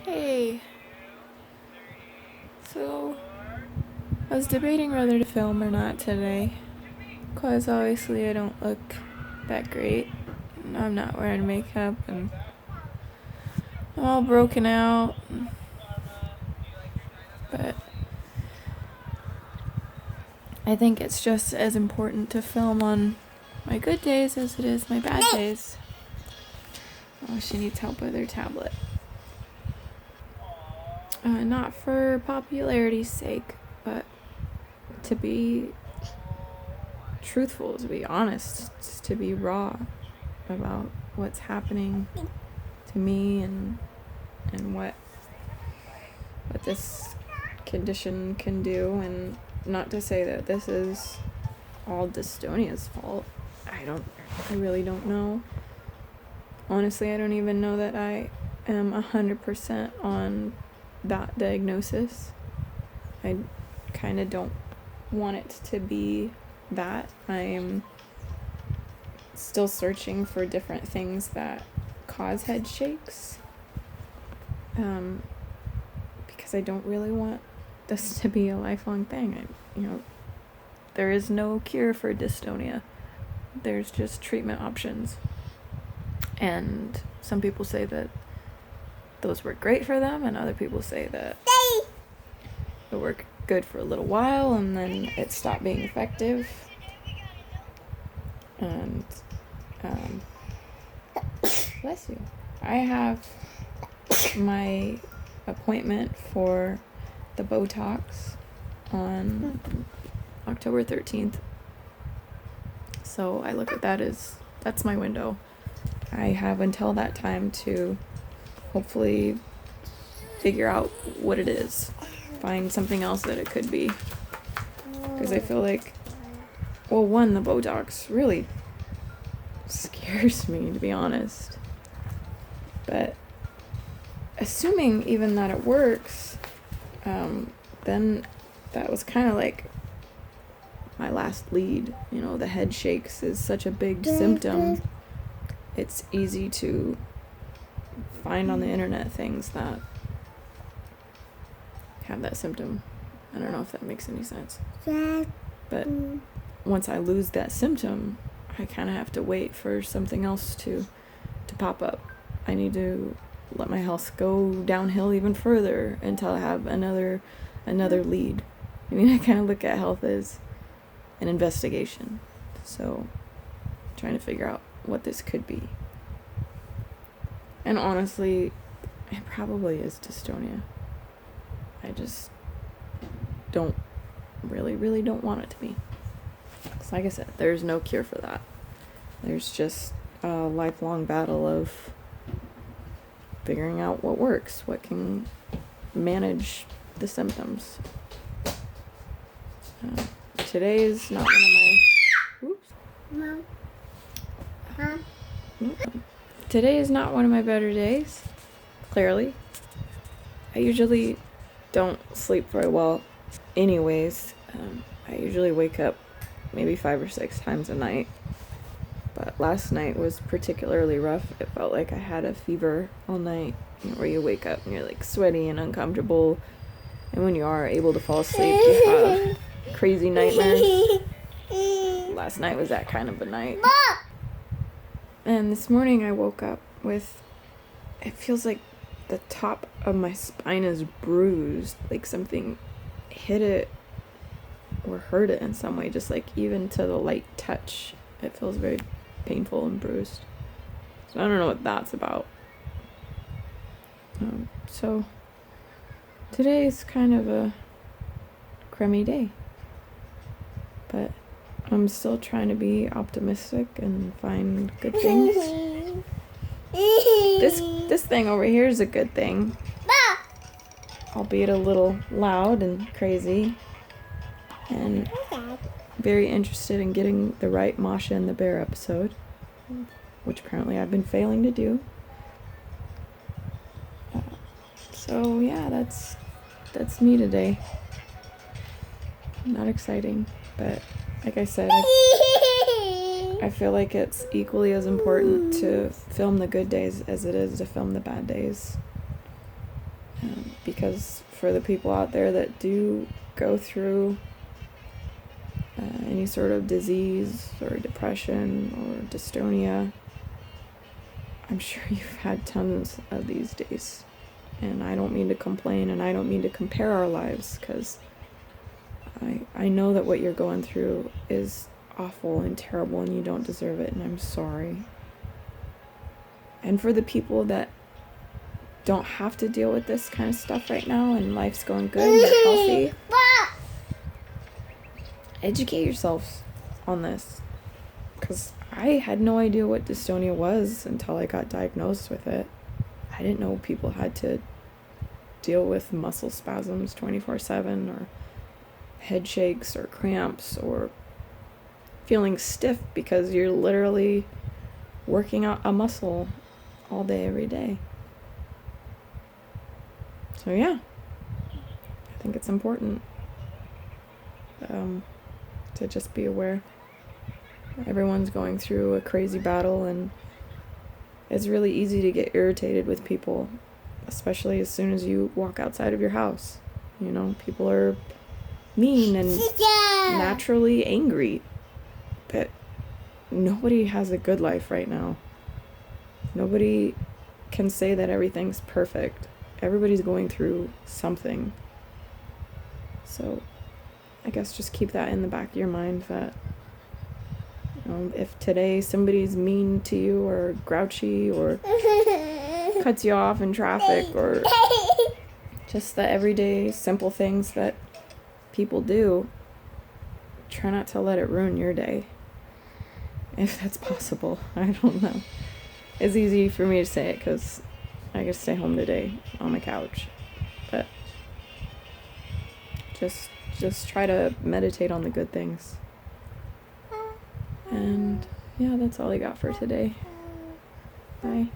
Hey, so I was debating whether to film or not today, because obviously I don't look that great. And I'm not wearing makeup and I'm all broken out, but I think it's just as important to film on my good days as it is my bad days. Oh, she needs help with her tablet. Not for popularity's sake, but to be truthful, to be honest, to be raw about what's happening to me and what this condition can do. And not to say that this is all Dystonia's fault. I really don't know. Honestly, I don't even know that I am 100% on that diagnosis. I kind of don't want it to be that. I'm still searching for different things that cause head shakes, because I don't really want this to be a lifelong thing. There is no cure for dystonia. There's just treatment options, and some people say that those work great for them, and other people say that it worked good for a little while and then it stopped being effective. And bless you. I have my appointment for the Botox on October 13th. So I look at that as that's my window. I have until that time to hopefully figure out what it is. Find something else that it could be. Because I feel like, well, one, the Botox really scares me, to be honest. But assuming even that it works, then that was kind of like my last lead. The head shakes is such a big symptom. It's easy to find on the internet things that have that symptom. I don't know if that makes any sense. But once I lose that symptom, I kind of have to wait for something else to pop up. I need to let my health go downhill even further until I have another lead. I kind of look at health as an investigation. So, trying to figure out what this could be. And honestly, it probably is dystonia. I just really don't want it to be. Because like I said, there's no cure for that. There's just a lifelong battle of figuring out what works, what can manage the symptoms. Today is not one of my... Oops. Mom. Huh? Today is not one of my better days, clearly. I usually don't sleep very well anyways. I usually wake up maybe 5 or 6 times a night. But last night was particularly rough. It felt like I had a fever all night, where you wake up and you're like sweaty and uncomfortable. And when you are able to fall asleep, you have crazy nightmares. Last night was that kind of a night. And this morning I woke up with, it feels like the top of my spine is bruised, like something hit it or hurt it in some way, just like even to the light touch, it feels very painful and bruised. So I don't know what that's about. So today is kind of a crummy day, but I'm still trying to be optimistic and find good things. This thing over here is a good thing, albeit a little loud and crazy, and very interested in getting the right Masha and the Bear episode, which apparently I've been failing to do. So yeah, that's me today. Not exciting, but like I said, I feel like it's equally as important to film the good days as it is to film the bad days. because for the people out there that do go through any sort of disease or depression or dystonia, I'm sure you've had tons of these days. And I don't mean to complain, and I don't mean to compare our lives, because I know that what you're going through is awful and terrible, and you don't deserve it, and I'm sorry. And for the people that don't have to deal with this kind of stuff right now, and life's going good and they're healthy, educate yourselves on this. Because I had no idea what dystonia was until I got diagnosed with it. I didn't know people had to deal with muscle spasms 24/7, or head shakes, or cramps, or feeling stiff because you're literally working out a muscle all day, every day. So yeah, I think it's important to just be aware. Everyone's going through a crazy battle, and it's really easy to get irritated with people, especially as soon as you walk outside of your house. You know, people are mean and naturally angry, but nobody has a good life right now. Nobody can say that everything's perfect. Everybody's going through something. So I guess just keep that in the back of your mind, that if today somebody's mean to you, or grouchy, or cuts you off in traffic, or just the everyday simple things that people do, try not to let it ruin your day, if that's possible. I don't know. It's easy for me to say it because I get to stay home today on my couch, but just try to meditate on the good things. And yeah, that's all I got for today. Bye.